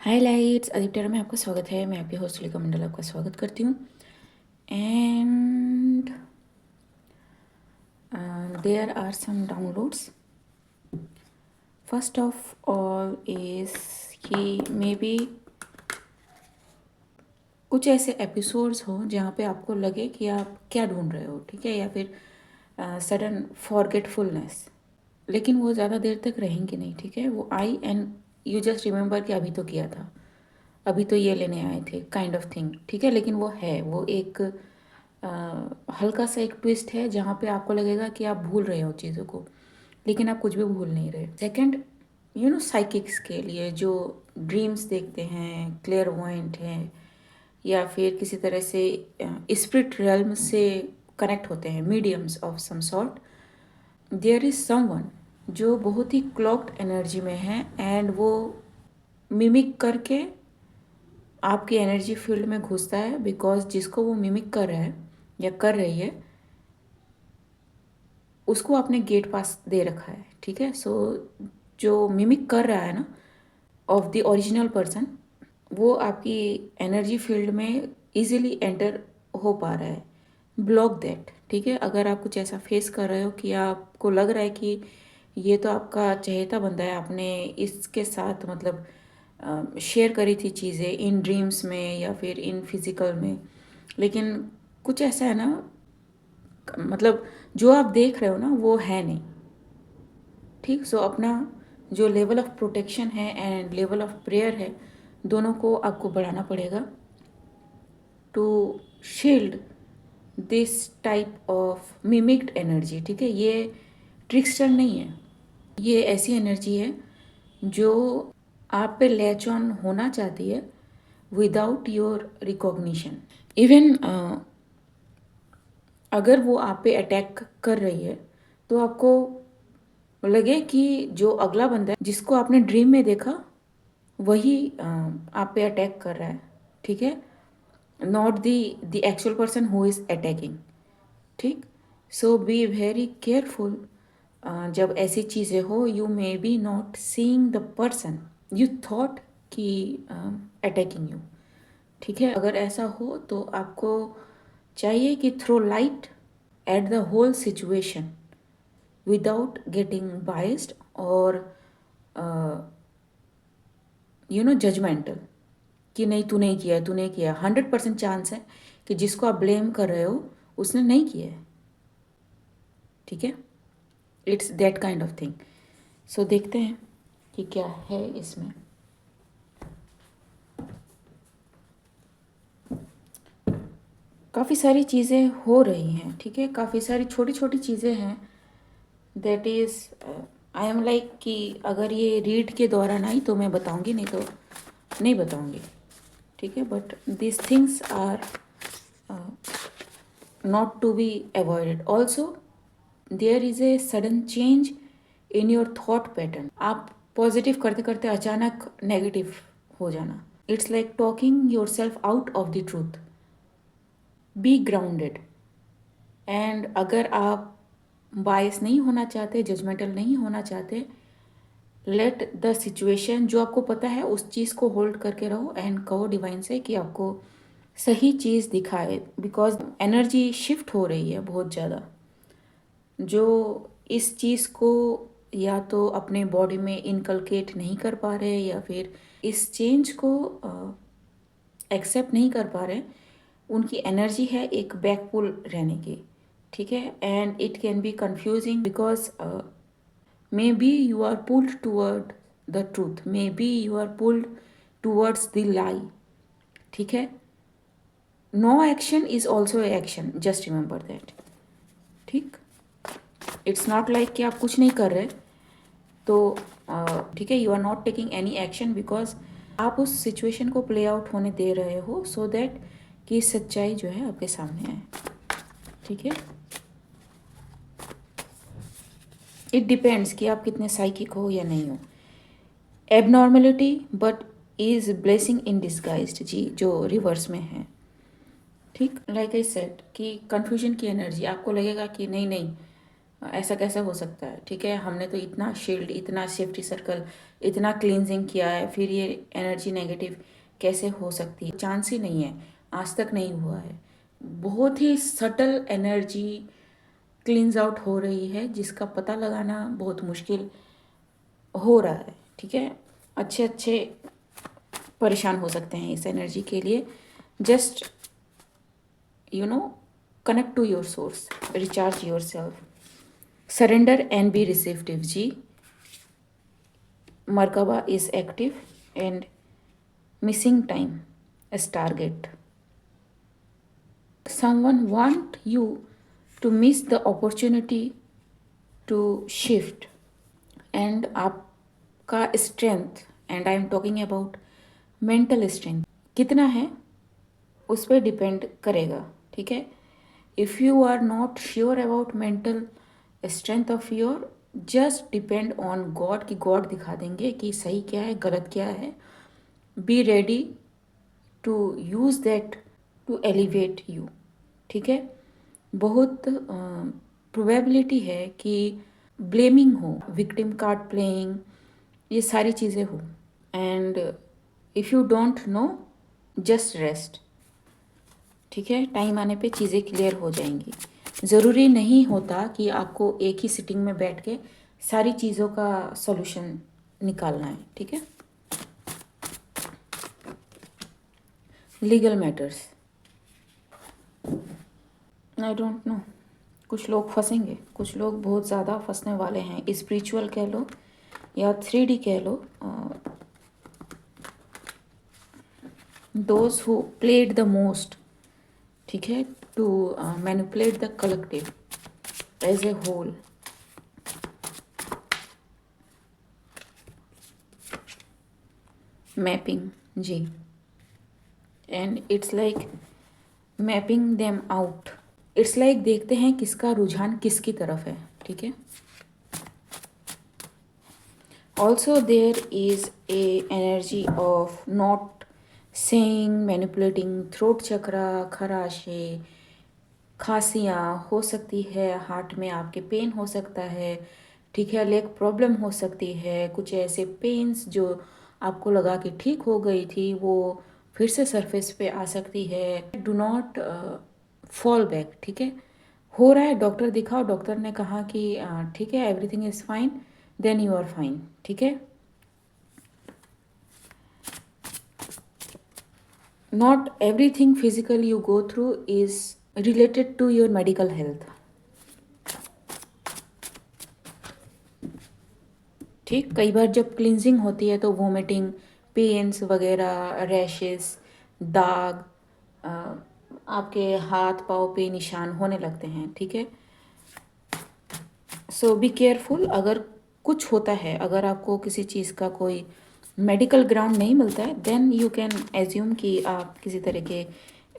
हाय lights, Aditya में आपका स्वागत है। मैं आपकी होस्ट लेखा मंडल आपका स्वागत करती हूँ। And there are some downloads. First of all is कि मे बी कुछ ऐसे एपिसोड्स हो जहाँ पे आपको लगे कि आप क्या ढूंढ रहे हो, ठीक है, या फिर सडन फॉरगेटफुलनेस, लेकिन वो ज़्यादा देर तक रहेंगे नहीं, ठीक है। वो आई एंड यू जस्ट रिमेंबर कि अभी तो किया था, अभी तो ये लेने आए थे, काइंड ऑफ थिंग, ठीक है। लेकिन वो है, वो एक हल्का सा एक ट्विस्ट है जहाँ पे आपको लगेगा कि आप भूल रहे हो चीज़ों को, लेकिन आप कुछ भी भूल नहीं रहे। सेकंड, साइकिक्स के लिए जो ड्रीम्स देखते हैं, क्लियरवॉयंट हैं, या फिर किसी तरह से स्पिरिट रियल्म से कनेक्ट होते हैं, mediums of some sort, there is someone जो बहुत ही क्लॉक्ड एनर्जी में है एंड वो मिमिक करके आपकी एनर्जी फील्ड में घुसता है, बिकॉज जिसको वो मिमिक कर रहा है या कर रही है उसको आपने गेट पास दे रखा है, ठीक है। सो जो मिमिक कर रहा है ना, ऑफ द ओरिजिनल पर्सन, वो आपकी एनर्जी फील्ड में इजीली एंटर हो पा रहा है। ब्लॉक दैट, ठीक है। अगर आप कुछ ऐसा फेस कर रहे हो कि आपको लग रहा है कि ये तो आपका चहेता बंदा है, आपने इसके साथ मतलब शेयर करी थी चीज़ें इन ड्रीम्स में या फिर इन फिजिकल में, लेकिन कुछ ऐसा है ना, मतलब जो आप देख रहे हो ना वो है नहीं, ठीक। सो अपना जो लेवल ऑफ प्रोटेक्शन है एंड लेवल ऑफ प्रेयर है, दोनों को आपको बढ़ाना पड़ेगा to shield this type of mimicked energy, ठीक है। ये ट्रिक्स्टर नहीं है, ये ऐसी एनर्जी है जो आप पे लैच ऑन होना चाहती है विदाउट योर रिकॉग्निशन। इवन अगर वो आप पे अटैक कर रही है तो आपको लगे कि जो अगला बंदा है जिसको आपने ड्रीम में देखा वही आप पे अटैक कर रहा है, ठीक है, not the actual person who is attacking, ठीक। So be very careful. जब ऐसी चीज़ें हो, you may be not seeing the person you thought कि अटैकिंग यू, ठीक है। अगर ऐसा हो तो आपको चाहिए कि throw light at the whole situation without getting biased और जजमेंटल, कि नहीं तू नहीं किया है, तू नहीं किया। 100% चांस है कि जिसको आप ब्लेम कर रहे हो उसने नहीं किया है, ठीक है। It's that kind of thing. So देखते हैं कि क्या है इसमें। काफ़ी सारी चीज़ें हो रही हैं, ठीक है, काफ़ी सारी छोटी छोटी चीज़ें हैं। That is I am like कि अगर ये रीड के दौरान आई तो मैं बताऊंगी, नहीं तो नहीं बताऊंगी, ठीक है। But this things are not to be avoided. Also, there is a sudden change in your thought pattern. आप पॉजिटिव करते करते अचानक नेगेटिव हो जाना। It's like talking your self out of the truth. Be grounded. And अगर आप बायस नहीं होना चाहते, जजमेंटल नहीं होना चाहते, लेट द सिचुएशन, जो आपको पता है उस चीज़ को होल्ड करके रहो एंड कहो डिवाइन से कि आपको सही चीज़ दिखाए, बिकॉज एनर्जी शिफ्ट हो रही है बहुत ज़्यादा। जो इस चीज़ को या तो अपने बॉडी में इनकलकेट नहीं कर पा रहे या फिर इस चेंज को एक्सेप्ट नहीं कर पा रहे, उनकी एनर्जी है एक बैकपुल रहने की, ठीक है। And it can be confusing because maybe you are pulled toward the truth, maybe you are pulled towards the lie, ठीक है। No action is also action, just remember that, ठीक। It's not like कि आप कुछ नहीं कर रहे तो ठीक है, you are not taking any action, because आप उस सिचुएशन को प्ले आउट होने दे रहे हो सो दैट कि सच्चाई जो है आपके सामने आए, ठीक है। इट डिपेंड्स कि आप कितने साइकिक हो या नहीं हो। Abnormality but is blessing in disguised, जी, जो रिवर्स में है, ठीक। लाइक आई सेड कि कन्फ्यूजन की एनर्जी, आपको लगेगा कि नहीं नहीं ऐसा कैसे हो सकता है, ठीक है, हमने तो इतना शील्ड, इतना सेफ्टी सर्कल, इतना क्लींजिंग किया है, फिर ये एनर्जी नेगेटिव कैसे हो सकती है? चांस ही नहीं है, आज तक नहीं हुआ है। बहुत ही सटल एनर्जी क्लींस आउट हो रही है, जिसका पता लगाना बहुत मुश्किल हो रहा है, ठीक है। अच्छे अच्छे परेशान हो सकते हैं इस एनर्जी के लिए। Just you know connect to your source, recharge your self, surrender and be receptive जी। Merkaba is active and missing time as target. Someone want you to miss the opportunity to shift, and आपका strength, and I am talking about mental strength, कितना है उस पर depend करेगा, ठीक है। If you are not sure about mental strength of your, just depend on God, कि God दिखा देंगे कि सही क्या है गलत क्या है। Be ready to use that to elevate you, ठीक है। बहुत प्रोबेबिलिटी है कि ब्लेमिंग हो, विक्टिम कार्ड प्लेइंग, ये सारी चीज़ें हो। And if you don't know, just rest, ठीक है। टाइम आने पे चीज़ें क्लियर हो जाएंगी। ज़रूरी नहीं होता कि आपको एक ही सिटिंग में बैठ के सारी चीज़ों का सॉल्यूशन निकालना है, ठीक है। Legal matters, I don't know, कुछ लोग फंसेंगे, कुछ लोग बहुत ज़्यादा फंसने वाले हैं। स्पिरिचुअल कह लो या 3D कह लो, those who played the most, ठीक है, to manipulate the collective as a whole. Mapping जी, and it's like mapping them out. It's like देखते हैं किसका रुझान किसकी तरफ है, ठीक है। Also there is a energy of not saying, manipulating, throat chakra, खराशे, खांसियाँ हो सकती है, हार्ट में आपके पेन हो सकता है, ठीक है, लेग प्रॉब्लम हो सकती है, कुछ ऐसे पेन्स जो आपको लगा कि ठीक हो गई थी वो फिर से सरफेस पे आ सकती है। डू नॉट फॉल बैक, ठीक है। हो रहा है, डॉक्टर दिखाओ, डॉक्टर ने कहा कि ठीक है, everything is fine, then you are fine, ठीक है। Not everything physical you go through is related to your medical health, ठीक। कई बार जब क्लिनजिंग होती है तो वोमिटिंग, पेन्स वगैरह, रैशेस, दाग, आपके हाथ पाँव पे निशान होने लगते हैं, ठीक है। So be careful. अगर कुछ होता है, अगर आपको किसी चीज़ का कोई मेडिकल ग्राउंड नहीं मिलता है, देन यू कैन एज्यूम कि आप किसी तरह के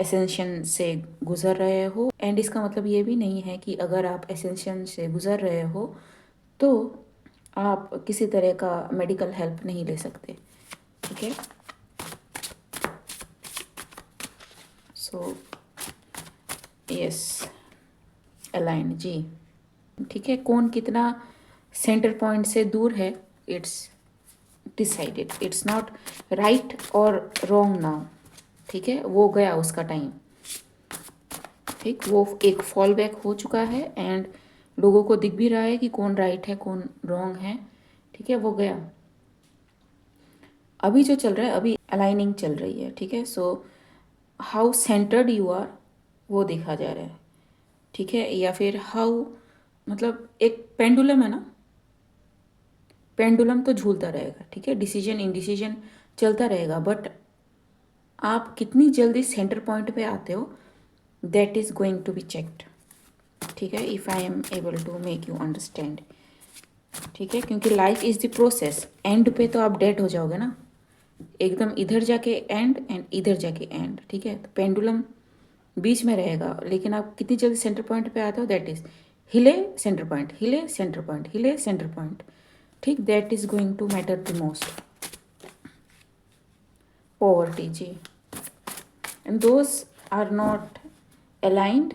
एसेंशन से गुजर रहे हो। एंड इसका मतलब ये भी नहीं है कि अगर आप एसेंशन से गुजर रहे हो तो आप किसी तरह का मेडिकल हेल्प नहीं ले सकते, ठीक है। सो यस, अलाइन जी, ठीक है। कौन कितना सेंटर पॉइंट से दूर है, it's decided, it's not right और रॉन्ग नाउ, ठीक है। वो गया उसका टाइम, ठीक, वो एक फॉल बैक हो चुका है एंड लोगों को दिख भी रहा है कि कौन राइट है कौन रॉन्ग है, ठीक है, वो गया। अभी जो चल रहा है, अभी अलाइनिंग चल रही है, ठीक है। So how centred you are वो देखा जा रहा है, ठीक है। या फिर हाउ, मतलब एक पेंडुलम है ना, पेंडुलम तो झूलता रहेगा, ठीक है, डिसीजन इनडिसीजन चलता रहेगा, बट आप कितनी जल्दी सेंटर पॉइंट पे आते हो, that is going to be checked, ठीक है। If I am able to make you understand, ठीक है, क्योंकि life is the process. And पे तो आप डेड हो जाओगे ना, एकदम इधर जाके एंड इधर जाके एंड, ठीक है। तो पेंडुलम बीच में रहेगा, लेकिन आप कितनी जल्दी सेंटर पॉइंट पे आते हो, दैट इज हिले सेंटर पॉइंट, हिले सेंटर पॉइंट, हिले सेंटर पॉइंट, ठीक, that is going to matter the most. Poverty जी, and those are not aligned,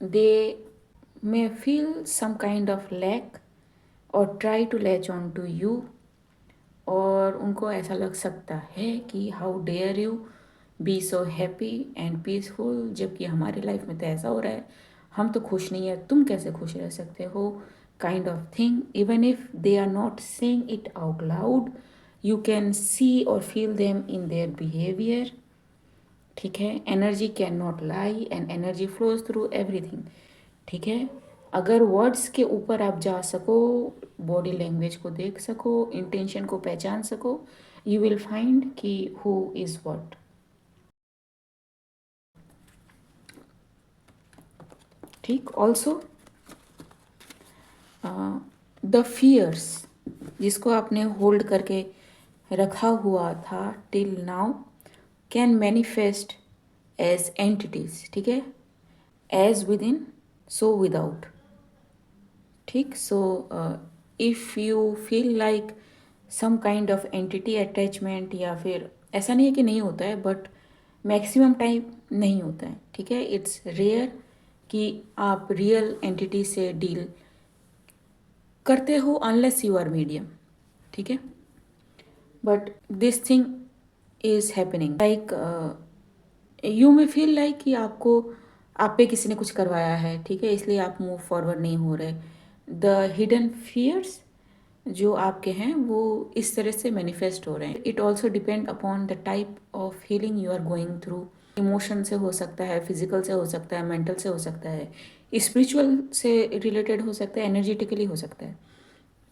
they may feel some kind of lack or try to latch on to you, और उनको ऐसा लग सकता है कि how dare you be so happy and peaceful, जबकि हमारी लाइफ में तो ऐसा हो रहा है, हम तो खुश नहीं है, तुम कैसे खुश रह सकते हो, kind of thing. Even if they are not saying it out loud, you can see और feel them in their behaviour. ठीक है, energy can not lie and energy flows through everything. ठीक है, अगर वर्ड्स के ऊपर आप जा सको, बॉडी लैंग्वेज को देख सको, इंटेंशन को पहचान सको, यू विल फाइंड कि हु इज़ व्हाट। ठीक, ऑल्सो द फियर्स जिसको आपने होल्ड करके रखा हुआ था till now can manifest as entities. ठीक है, as within so without. ठीक, so if you feel like some kind of entity attachment, या फिर ऐसा नहीं है कि नहीं होता है, बट मैक्सिमम टाइम नहीं होता है। ठीक है, इट्स रेयर कि आप रियल एंटिटी से डील करते हो अनलेस यू आर मीडियम। ठीक है, but this thing is happening like you may feel like कि आपको आप पे किसी ने कुछ करवाया है। ठीक है, इसलिए आप मूव फॉरवर्ड नहीं हो रहे। द हिडन फियर्स जो आपके हैं वो इस तरह से मैनिफेस्ट हो रहे हैं। It also depend upon the type of healing you are going through. Emotion से हो सकता है, फिजिकल से हो सकता है, मेंटल से हो सकता है, स्पिरिचुअल से रिलेटेड हो सकता है, एनर्जेटिकली हो सकता है।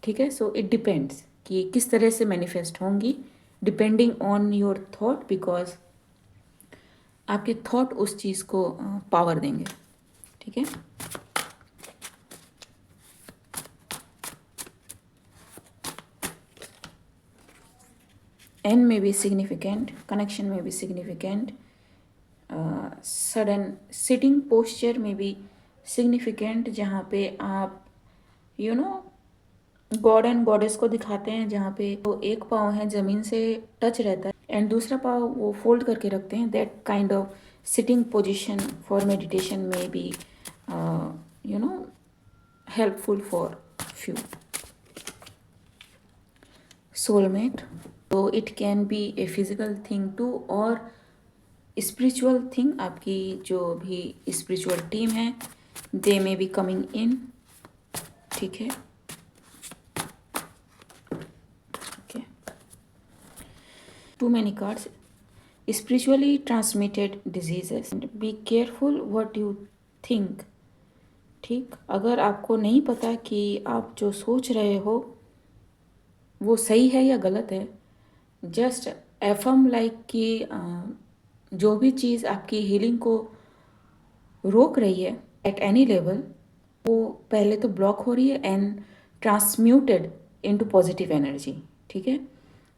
ठीक है, सो इट डिपेंड्स कि किस तरह से मैनिफेस्ट होंगी, depending on your thought, because आपके थॉट उस चीज़ को पावर देंगे। ठीक है, एन में भी सिग्निफिकेंट, कनेक्शन में भी सिग्निफिकेंट, सडन सिटिंग पोस्चर में भी सिग्निफिकेंट, जहाँ पे आप you know God and goddess को दिखाते हैं, जहाँ पे वो एक पाँव है ज़मीन से टच रहता है एंड दूसरा पाँव वो फोल्ड करके रखते हैं। That kind of sitting position for meditation में be you know helpful for few. Soulmate, तो it can be a physical thing too और स्पिरिचुअल थिंग। आपकी जो भी स्पिरिचुअल टीम है, दे मे बी कमिंग इन। ठीक है, okay, too many cards, spiritually transmitted diseases, be careful what you think. ठीक, अगर आपको नहीं पता कि आप जो सोच रहे हो वो सही है या गलत है, जस्ट एफर्म लाइक कि जो भी चीज़ आपकी हीलिंग को रोक रही है एट एनी लेवल, वो पहले तो ब्लॉक हो रही है and transmuted into positive energy. ठीक है,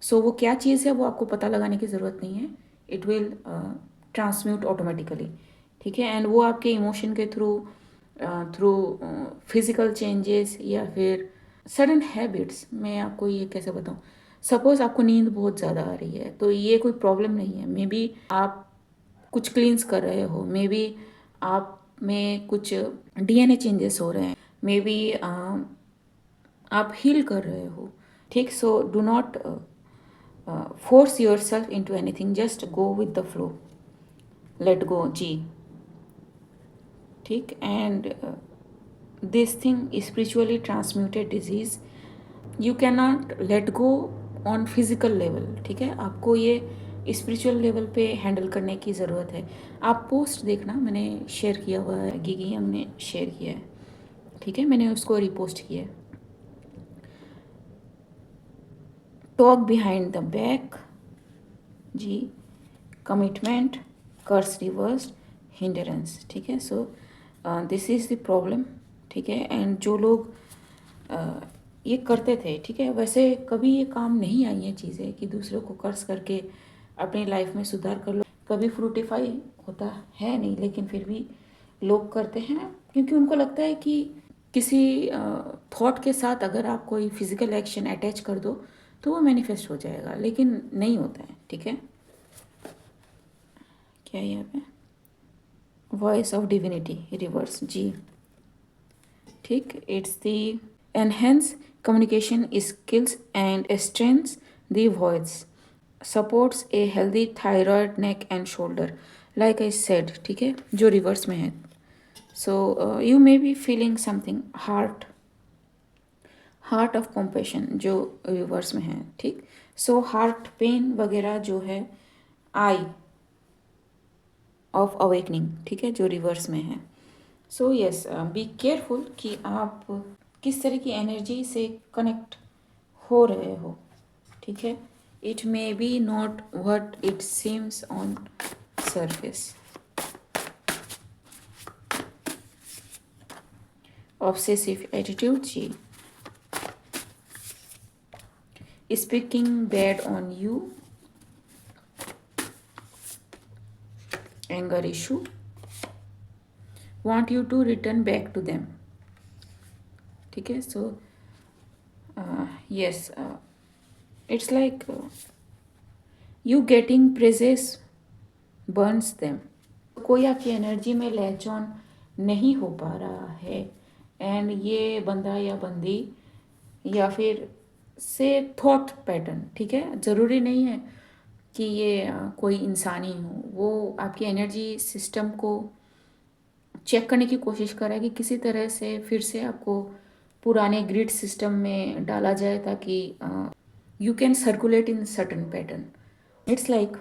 सो वो क्या चीज़ है वो आपको पता लगाने की ज़रूरत नहीं है, इट विल ट्रांसम्यूट ऑटोमेटिकली। ठीक है, एंड वो आपके इमोशन के थ्रू थ्रू फिजिकल चेंजेस या फिर सडन हैबिट्स। मैं आपको ये कैसे बताऊँ, सपोज आपको नींद बहुत ज़्यादा आ रही है, तो ये कोई प्रॉब्लम नहीं है। मे बी आप कुछ क्लींस कर रहे हो, मे बी आप में कुछ डीएनए चेंजेस हो रहे हैं, मे बी आप हील कर रहे हो। ठीक, so do not force yourself into anything, just go with the flow, let go जी। ठीक, and this thing spiritually transmuted disease you can not let go on physical level. ठीक है, आपको ये स्पिरिचुअल लेवल पे handle करने की ज़रूरत है। आप पोस्ट देखना, मैंने शेयर किया हुआ है, गिगी हमने शेयर किया है। ठीक है, मैंने उसको रिपोस्ट किया है। टॉक बिहाइंड द बैक जी, कमिटमेंट, कर्स रिवर्स, हिंडरेंस। ठीक है, so this is the problem. ठीक है, एंड जो लोग ये करते थे, ठीक है, वैसे कभी ये काम नहीं आई हैं चीज़ें कि दूसरों को कर्ज करके अपनी लाइफ में सुधार कर लो, कभी फ्रूटिफाई होता है नहीं, लेकिन फिर भी लोग करते हैं क्योंकि उनको लगता है कि किसी थॉट के साथ अगर आप कोई फिजिकल एक्शन अटैच कर दो तो वो मैनिफेस्ट हो जाएगा, लेकिन नहीं होता है। ठीक है, क्या है यहाँ पे, वॉइस ऑफ डिविनिटी रिवर्स जी। ठीक, it's the enhance communication skills and strengths the voice, supports a healthy thyroid neck and shoulder, like I said, ठीक है, जो रिवर्स में है. So you may be feeling something heart of compassion जो reverse में है. ठीक, सो हार्ट पेन वगैरह जो है, आई ऑफ अवेकनिंग, ठीक है, जो रिवर्स में है. सो यस, बी केयरफुल कि आप किस तरह की एनर्जी से कनेक्ट हो रहे हो. ठीक है, it may be not what it seems on surface. Obsessive attitude जी, speaking bad on you, anger issue, want you to return back to them. ठीक है, सो yes, it's like you getting praises burns them. कोई आपकी energy में latch on नहीं हो पा रहा है, एंड ये बंदा या बंदी या फिर से थॉट पैटर्न, ठीक है, ज़रूरी नहीं है कि ये कोई इंसान ही हो, वो आपकी एनर्जी सिस्टम को चेक करने की कोशिश कर रहा है कि किसी तरह से फिर से आपको पुराने ग्रिड सिस्टम में डाला जाए ताकि you can circulate in certain pattern. It's like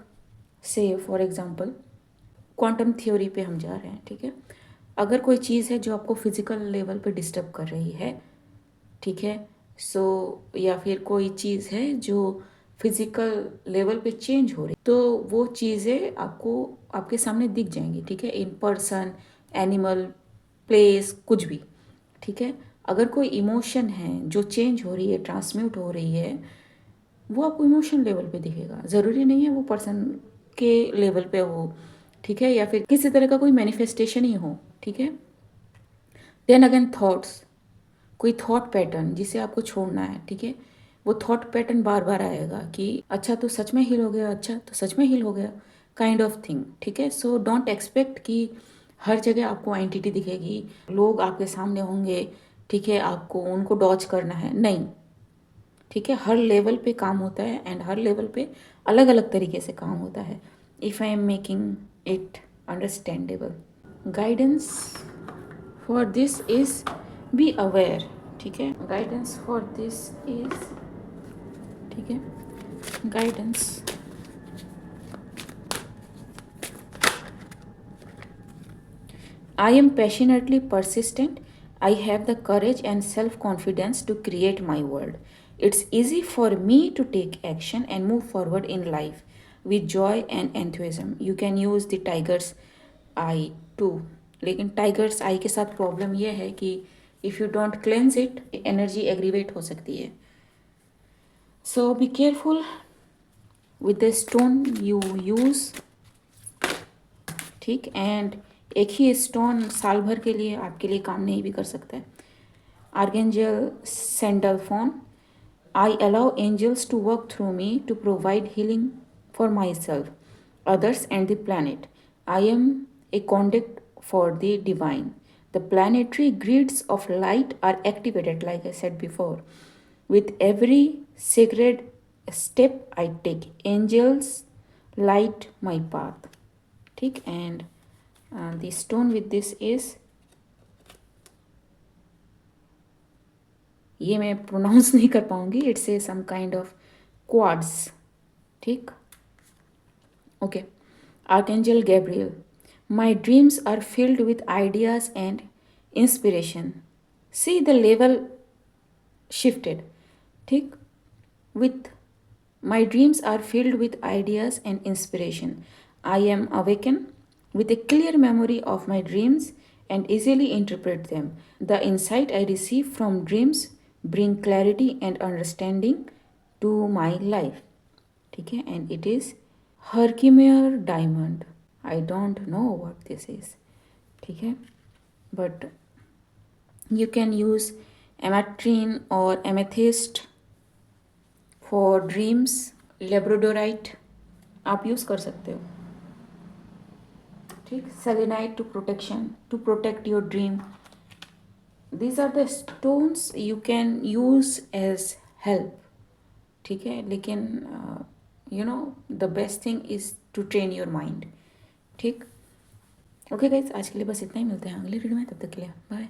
से फॉर एग्जांपल क्वांटम थ्योरी पे हम जा रहे हैं. ठीक है, अगर कोई चीज़ है जो आपको फिजिकल लेवल पे डिस्टर्ब कर रही है, ठीक है, सो या फिर कोई चीज़ है जो फिजिकल लेवल पे चेंज हो रही, तो वो चीज़ें आपको आपके सामने दिख जाएंगी. ठीक है, इन पर्सन, एनिमल, प्लेस, कुछ भी. ठीक है, अगर कोई इमोशन है जो चेंज हो रही है, ट्रांसम्यूट हो रही है, वो आपको इमोशन लेवल पे दिखेगा. ज़रूरी नहीं है वो पर्सन के लेवल पे हो, ठीक है, या फिर किसी तरह का कोई मैनिफेस्टेशन ही हो. ठीक है, देन अगेन थॉट्स, कोई थॉट पैटर्न जिसे आपको छोड़ना है. ठीक है, वो थॉट पैटर्न बार बार आएगा कि अच्छा तो सच में हील हो गया, अच्छा तो सच में हील हो गया, काइंड ऑफ थिंग. ठीक है, सो डोंट एक्सपेक्ट कि हर जगह आपको एंटिटी दिखेगी, लोग आपके सामने होंगे, ठीक है, आपको उनको डॉज करना है, नहीं. ठीक है, हर लेवल पे काम होता है एंड हर लेवल पे अलग अलग तरीके से काम होता है. If I am making it understandable, guidance for this is be aware. ठीक है, गाइडेंस फॉर दिस इज, ठीक है, guidance I am passionately persistent. I have the courage and self confidence to create my world. It's easy for me to take action and move forward in life with joy and enthusiasm. You can use the tiger's eye too. लेकिन tiger's eye के साथ problem यह है कि if you don't cleanse it, energy aggravate हो सकती है. So be careful with the stone you use. ठीक, एंड एक ही स्टोन साल भर के लिए आपके लिए काम नहीं भी कर सकता है. Archangel Sandalphon, I allow angels to work through me to provide healing for myself, others and the planet. I am a conduit for the divine. The planetary grids of light are activated, like I said before. With every sacred step I take, angels light my path. ठीक, and the stone with this is, ये मैं pronounce नहीं कर पाऊंगी, it's a some kind of quads. ठीक, okay. Archangel Gabriel, my dreams are filled with ideas and inspiration. See the level shifted. ठीक, with my dreams are filled with ideas and inspiration. I am awakened with a clear memory of my dreams and easily interpret them. The insight I receive from dreams bring clarity and understanding to my life. ठीक है, and it is Herkimer diamond. I don't know what this is. ठीक है, but you can use ametrine or amethyst for dreams. Labradorite आप use कर सकते हो. ठीक, selenite to protection, to protect your dream. these are the stones you can use as help, ठीक है, लेकिन you know the best thing is to train your mind. ठीक, okay guys, आज के लिए बस इतना ही, मिलते हैं अगले वीडियो में, तब तक के लिए बाय।